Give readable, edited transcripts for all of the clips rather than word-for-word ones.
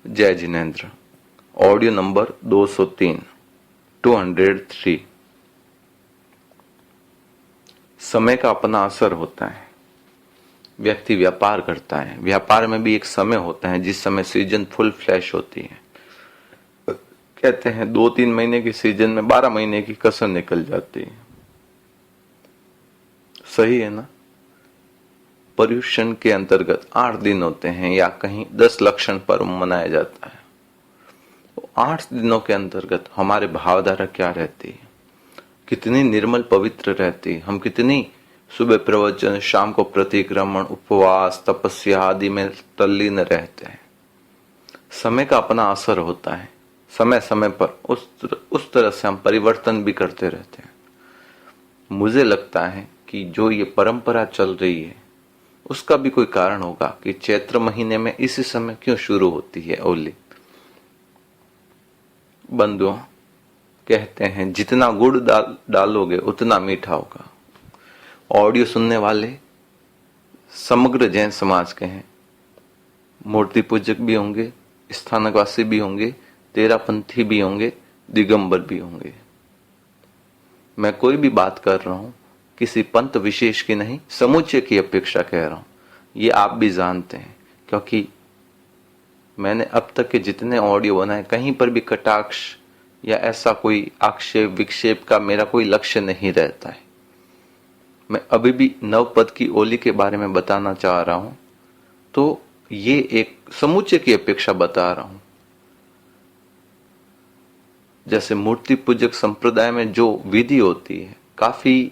जय Jinendra. Audio number 203 203। समय का अपना असर होता है। व्यक्ति व्यापार करता है, व्यापार में भी एक समय होता है जिस समय सीजन फुल फ्लैश होती है। कहते हैं 2-3 महीने की सीजन में 12 महीने की कसर निकल जाती है। सही है ना? पर्युषण के अंतर्गत 8 दिन होते हैं या कहीं 10 लक्षण पर्व मनाया जाता है। 8 दिनों के अंतर्गत हमारे भावधारा क्या रहती है, कितनी निर्मल पवित्र रहती है, हम कितनी सुबह प्रवचन, शाम को प्रतिक्रमण, उपवास, तपस्या आदि में तल्लीन रहते हैं। समय का अपना असर होता है। समय समय पर उस तरह से हम परिवर्तन भी करते रहते हैं। मुझे लगता है कि जो ये परंपरा चल रही है उसका भी कोई कारण होगा कि चैत्र महीने में इसी समय क्यों शुरू होती है होली। बंधुओं, कहते हैं जितना गुड़ डालोगे उतना मीठा होगा। ऑडियो सुनने वाले समग्र जैन समाज के हैं। मूर्ति पूजक भी होंगे, स्थानकवासी भी होंगे, तेरापंथी भी होंगे, दिगंबर भी होंगे। मैं कोई भी बात कर रहा हूं किसी पंथ विशेष की नहीं, समुच्चय की अपेक्षा कह रहा हूं। ये आप भी जानते हैं, क्योंकि मैंने अब तक के जितने ऑडियो बनाए कहीं पर भी कटाक्ष या ऐसा कोई आक्षेप विक्षेप का मेरा कोई लक्ष्य नहीं रहता है। मैं अभी भी नवपद की ओली के बारे में बताना चाह रहा हूं, तो ये एक समुच्चय की अपेक्षा बता रहा हूं। जैसे मूर्ति पूजक संप्रदाय में जो विधि होती है काफी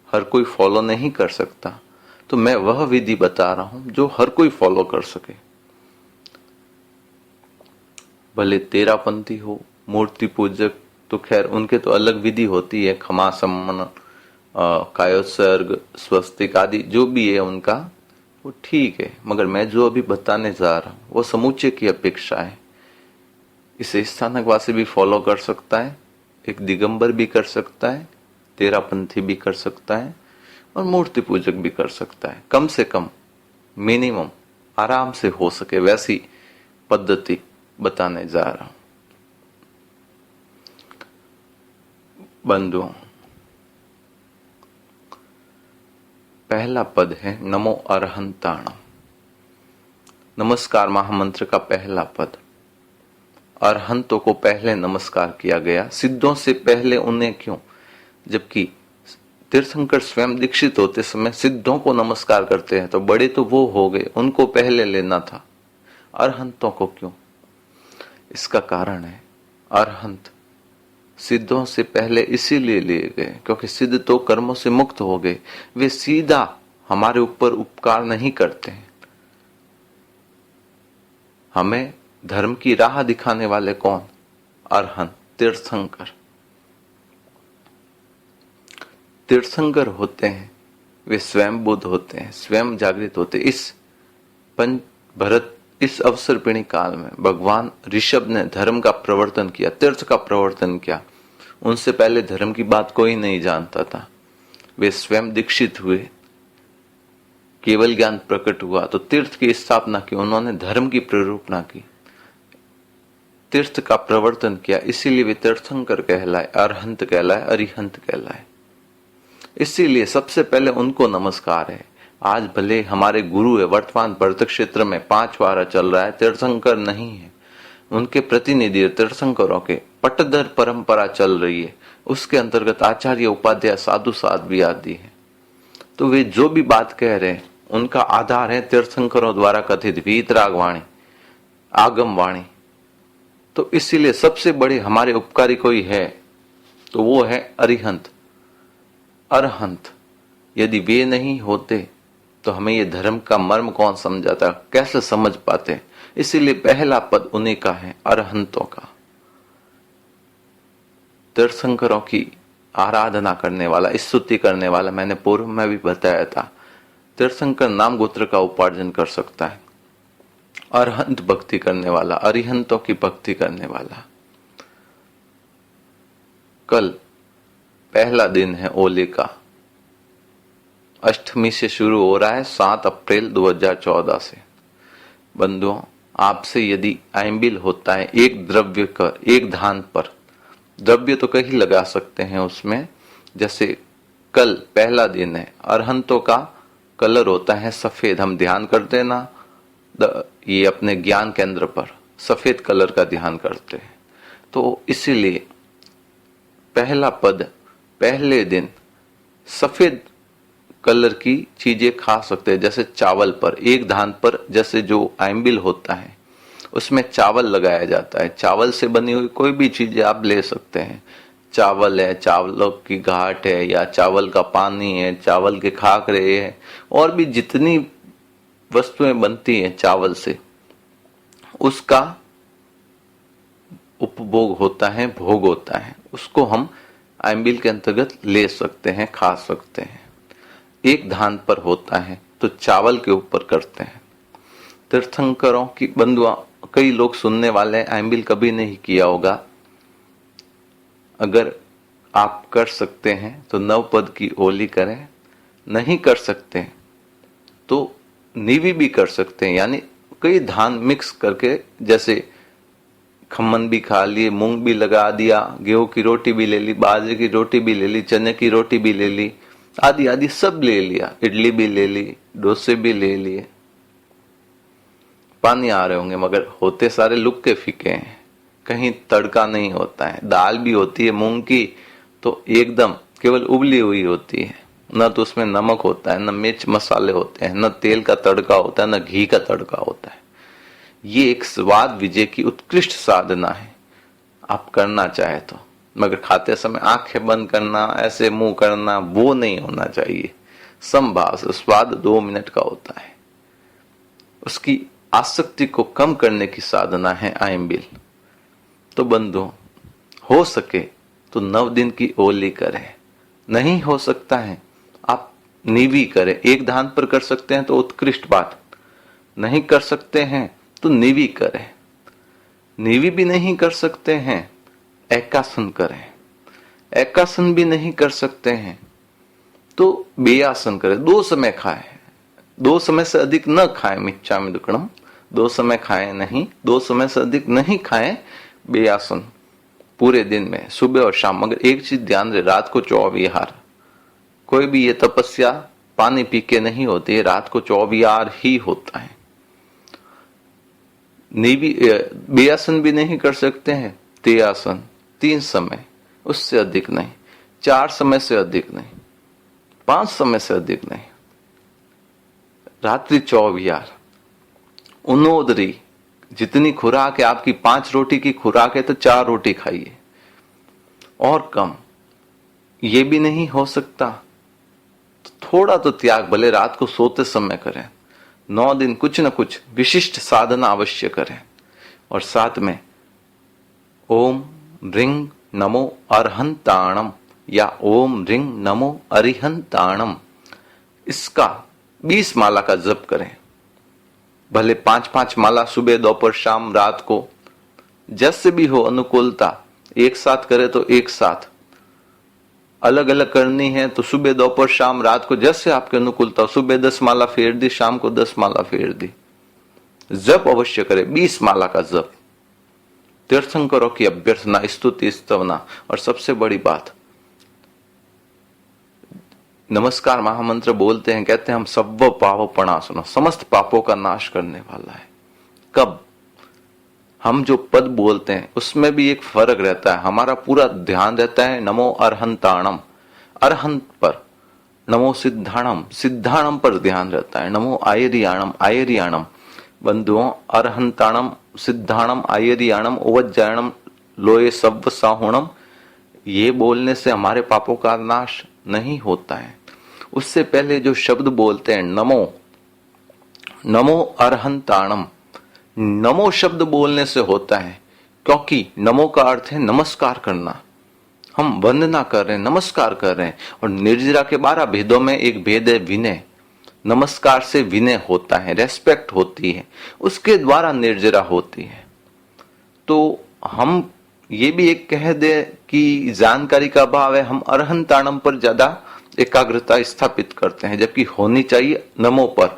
हर कोई फॉलो नहीं कर सकता, तो मैं वह विधि बता रहा हूं जो हर कोई फॉलो कर सके। भले तेरापंथी हो, मूर्ति पूजक तो खैर उनके तो अलग विधि होती है, क्षमा सम्मान, कायोत्सर्ग, स्वस्तिक आदि जो भी है उनका वो ठीक है, मगर मैं जो अभी बताने जा रहा हूं वो समुच्चय की अपेक्षा है। इसे स्थानकवासी भी फॉलो कर सकता है, एक दिगंबर भी कर सकता है, तेरापंथी भी कर सकता है और मूर्ति पूजक भी कर सकता है। कम से कम मिनिमम आराम से हो सके वैसी पद्धति बताने जा रहा हूं। बंधुओं, पहला पद है नमो अरहंताणम। नमस्कार महामंत्र का पहला पद। अरहंतों को पहले नमस्कार किया गया, सिद्धों से पहले उन्हें क्यों? जबकि तीर्थंकर स्वयं दीक्षित होते समय सिद्धों को नमस्कार करते हैं तो बड़े तो वो हो गए, उनको पहले लेना था, अरहंतों को क्यों? इसका कारण है अरहंत सिद्धों से पहले इसीलिए लिए गए क्योंकि सिद्ध तो कर्मों से मुक्त हो गए, वे सीधा हमारे ऊपर उपकार नहीं करते हैं। हमें धर्म की राह दिखाने वाले कौन? अरहंत, तीर्थंकर। तीर्थंकर होते हैं वे स्वयं बुद्ध होते हैं, स्वयं जागृत होते हैं। इस अवसर पिणी काल में भगवान ऋषभ ने धर्म का प्रवर्तन किया, तीर्थ का प्रवर्तन किया। उनसे पहले धर्म की बात कोई नहीं जानता था। वे स्वयं दीक्षित हुए, केवल ज्ञान प्रकट हुआ तो तीर्थ की स्थापना की, उन्होंने धर्म की प्ररूपणा की, तीर्थ का प्रवर्तन किया। इसीलिए वे तीर्थंकर कहलाए, अरहंत कहलाए, अरिहंत कहलाए। इसीलिए सबसे पहले उनको नमस्कार है। आज भले हमारे गुरु है, वर्तमान भरत क्षेत्र में 5 वारा चल रहा है, तीर्थंकर नहीं है, उनके प्रतिनिधि तीर्थंकरों के पट्टधर परंपरा चल रही है, उसके अंतर्गत आचार्य, उपाध्याय, साधु साध्वी आदि है। तो वे जो भी बात कह रहे हैं उनका आधार है तीर्थंकरों द्वारा कथित वीतराग वाणी, आगम वाणी। तो इसीलिए सबसे बड़े हमारे उपकारी कोई है तो वो है अरिहंत, अरहंत। यदि वे नहीं होते तो हमें ये धर्म का मर्म कौन समझाता, कैसे समझ पाते? इसीलिए पहला पद उन्हीं का है, अरहंतों का। तीर्थंकरों की आराधना करने वाला, स्तुति करने वाला, मैंने पूर्व में भी बताया था, तीर्थंकर नाम गोत्र का उपार्जन कर सकता है। अरहंत भक्ति करने वाला, अरिहंतों की भक्ति करने वाला। कल पहला दिन है ओली का, अष्टमी से शुरू हो रहा है 7 अप्रैल 2014 से। बंधुओं, आपसे यदि आइम्बिल होता है एक द्रव्य कर, एक धान पर, द्रव्य तो कहीं लगा सकते हैं उसमें, जैसे कल पहला दिन है, अरहंतों का कलर होता है सफेद, हम ध्यान करते हैं ना, ये अपने ज्ञान केंद्र पर सफेद कलर का ध्यान करते हैं। तो इसीलिए पहला पद पहले दिन सफेद कलर की चीजें खा सकते हैं, जैसे चावल पर, एक धान पर जैसे जो आइम्बिल होता है उसमें चावल लगाया जाता है, चावल से बनी हुई कोई भी चीजें आप ले सकते हैं, चावल है, चावलों की घाट है, या चावल का पानी है, चावल के खाकरे है, और भी जितनी वस्तुएं बनती हैं चावल से, उसका उपभोग होता है, भोग होता है, उसको हम आइम्बिल के अंतर्गत ले सकते हैं, खा सकते हैं। एक धान पर होता है तो चावल के ऊपर करते हैं। तीर्थंकरों की बंधुआ, कई लोग सुनने वाले आइम्बिल कभी नहीं किया होगा, अगर आप कर सकते हैं तो 9 पद की ओली करें, नहीं कर सकते तो नीवी भी कर सकते हैं, यानी कई धान मिक्स करके, जैसे खम्मन भी खा लिए, मूंग भी लगा दिया, गेहूं की रोटी भी ले ली, बाजरे की रोटी भी ले ली, चने की रोटी भी ले ली, आदि आदि सब ले लिया, इडली भी ले ली, डोसे भी ले लिए। पानी आ रहे होंगे मगर होते सारे लुक्के फीके हैं, कहीं तड़का नहीं होता है। दाल भी होती है मूंग की तो एकदम केवल उबली हुई होती है, न तो उसमें नमक होता है, न मिर्च मसाले होते हैं, न तेल का तड़का होता है, न घी का तड़का होता है। ये एक स्वाद विजय की उत्कृष्ट साधना है, आप करना चाहे तो, मगर खाते समय आंखें बंद करना, ऐसे मुंह करना, वो नहीं होना चाहिए। समभाव से स्वाद 2 मिनट का होता है, उसकी आसक्ति को कम करने की साधना है आइम्बिल। तो बंधु, हो सके तो 9 दिन की ओली करें, नहीं हो सकता है आप नीवी करें, एक धान पर कर सकते हैं तो उत्कृष्ट बात, नहीं कर सकते हैं तो नीवी करें, नीवी भी नहीं कर सकते हैं एकासन करें, एकासन भी नहीं कर सकते हैं तो बेयासन करें। 2 समय खाएं, 2 समय से अधिक न खाएं, मिच्छामि दुक्कडम, 2 समय खाएं नहीं, 2 समय से अधिक नहीं खाएं, बेयासन पूरे दिन में, सुबह और शाम। मगर एक चीज ध्यान रहे, रात को 24 हार, कोई भी ये तपस्या पानी पी के नहीं होती है, रात को 24 हार ही होता है। बेयासन भी नहीं कर सकते हैं, तेयासन 3 समय, उससे अधिक नहीं, 4 समय से अधिक नहीं, 5 समय से अधिक नहीं, रात्रि 24 हार। उनोदरी, जितनी खुराक है आपकी, 5 रोटी की खुराक है तो 4 रोटी खाइए, और कम ये भी नहीं हो सकता तो थोड़ा तो त्याग भले रात को सोते समय करें। 9 दिन कुछ न कुछ विशिष्ट साधना अवश्य करें, और साथ में ओम रिंग नमो अरहंताणम या ओम रिंग नमो अरिहंताणम, इसका 20 माला का जप करें। भले 5-5 माला सुबह दोपहर शाम रात को, जैसे भी हो अनुकूलता, एक साथ करे तो एक साथ, अलग अलग करनी है तो सुबह दोपहर शाम रात को, जैसे आपके अनुकूलता, सुबह 10 माला फेर दी, शाम को 10 माला फेर दी। जप अवश्य करे, 20 माला का जप। तीर्थंकरों की अभ्यर्थना, स्तुति स्तवना, और सबसे बड़ी बात, नमस्कार महामंत्र बोलते हैं, कहते हैं हम सब पाप प्रणाशनो, समस्त पापों का नाश करने वाला है। कब हम जो पद बोलते हैं उसमें भी एक फर्क रहता है, हमारा पूरा ध्यान रहता है नमो अरहंताणम, अरहंत पर, नमो सिद्धाणम, सिद्धाणम पर ध्यान रहता है, नमो आयरियाणम, आयरियाणम। बंधुओं, अरहंताणम, सिद्धाणम, आयरियाणम, उवज्जायणम, लोये सव्व साहुणम, ये बोलने से हमारे पापों का नाश नहीं होता है। उससे पहले जो शब्द बोलते हैं नमो, नमो अरहंताणम, नमो शब्द बोलने से होता है, क्योंकि नमो का अर्थ है नमस्कार करना, हम वंदना कर रहे हैं, नमस्कार कर रहे हैं। और निर्जरा के 12 भेदों में एक भेद है विनय, नमस्कार से विनय होता है, रेस्पेक्ट होती है, उसके द्वारा निर्जरा होती है। तो हम ये भी एक कह दे कि जानकारी का अभाव है, हम अरहंताणम पर ज्यादा एकाग्रता स्थापित करते हैं, जबकि होनी चाहिए नमो पर।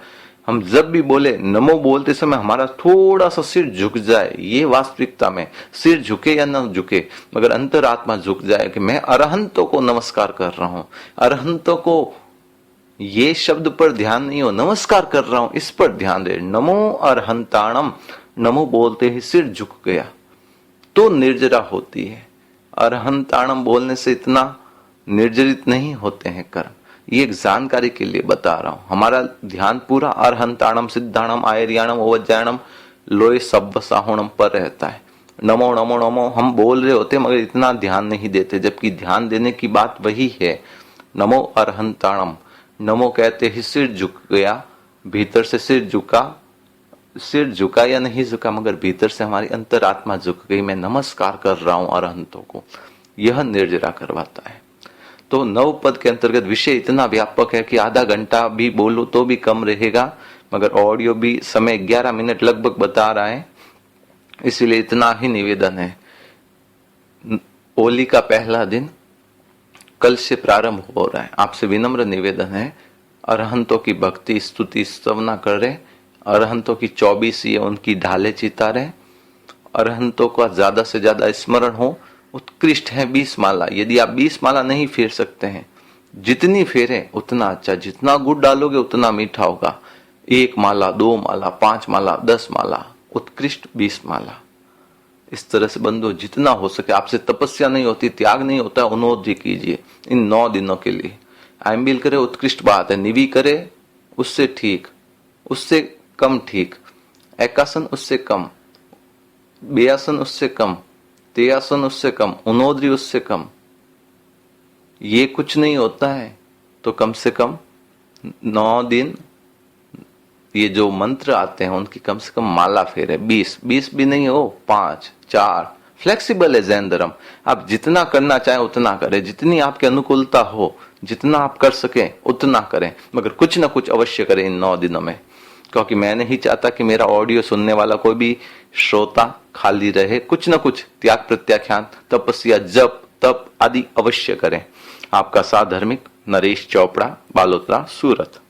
हम जब भी बोले नमो बोलते समय हमारा थोड़ा सा सिर झुक जाए, ये वास्तविकता में सिर झुके या न झुके मगर अंतरात्मा झुक जाए कि मैं अरहंतों को नमस्कार कर रहा हूं, अरहंतों को, ये शब्द पर ध्यान नहीं हो, नमस्कार कर रहा हूं इस पर ध्यान दे। नमो अरहंताणम, नमो बोलते ही सिर झुक गया तो निर्जरा होती है। अरहंताणम बोलने से इतना निर्जरित नहीं होते हैं कर्म, ये एक जानकारी के लिए बता रहा हूं। हमारा ध्यान पूरा अरहंताणम, सिद्धाणम, आयरियाणम, ओवज्जायणम, लोय सब्ब साहुणम पर रहता है। नमो नमो नमो हम बोल रहे होते मगर इतना ध्यान नहीं देते, जबकि ध्यान देने की बात वही है। नमो अरहंताणम, नमो कहते ही सिर झुक गया, भीतर से सिर झुका या नहीं झुका मगर भीतर से हमारी अंतरात्मा झुक गई, मैं नमस्कार कर रहा हूं अरहंतों को, यह निर्जरा करवाता है। तो 9 पद के अंतर्गत विषय इतना व्यापक है कि आधा घंटा भी बोलो तो भी कम रहेगा, मगर ऑडियो भी समय 11 मिनट लगभग बता रहा है, इसीलिए इतना ही निवेदन है। होली का पहला दिन कल से प्रारंभ हो रहा है, आपसे विनम्र निवेदन है अरहंतों की भक्ति स्तुति स्तवना करे, अरहंतों की 24 ये उनकी ढाले चितारे, अरहंतों का ज्यादा से ज्यादा स्मरण हो। उत्कृष्ट है 20 माला, यदि आप 20 माला नहीं फेर सकते हैं, जितनी फेरें उतना अच्छा, जितना गुड़ डालोगे उतना मीठा होगा। 1 माला, 2 माला, 5 माला, 10 माला, उत्कृष्ट 20 माला, इस तरह से बंधु जितना हो सके। आपसे तपस्या नहीं होती, त्याग नहीं होता, उन्नोधि कीजिए इन 9 दिनों के लिए। आयम्बिल करे उत्कृष्ट बात है, निवि करे उससे ठीक, उससे कम ठीक, एकासन उससे कम, बेयासन उससे कम, तेयासन उससे कम, उन्नोद्री उससे कम, ये कुछ नहीं होता है तो कम से कम 9 दिन ये जो मंत्र आते हैं उनकी कम से कम माला फेरे। 20 भी नहीं हो, 5, 4, फ्लेक्सिबल है जैन धर्म, आप जितना करना चाहें उतना करें, जितनी आपकी अनुकूलता हो, जितना आप कर सकें उतना करें, मगर कुछ ना कुछ अवश्य करें इन 9 दिनों में, क्योंकि मैं नहीं चाहता कि मेरा ऑडियो सुनने वाला कोई भी श्रोता खाली रहे। कुछ न कुछ त्याग प्रत्याख्यान, तपस्या, जप तप आदि अवश्य करें। आपका साधर्मिक नरेश चोपड़ा, बालोतरा, सूरत।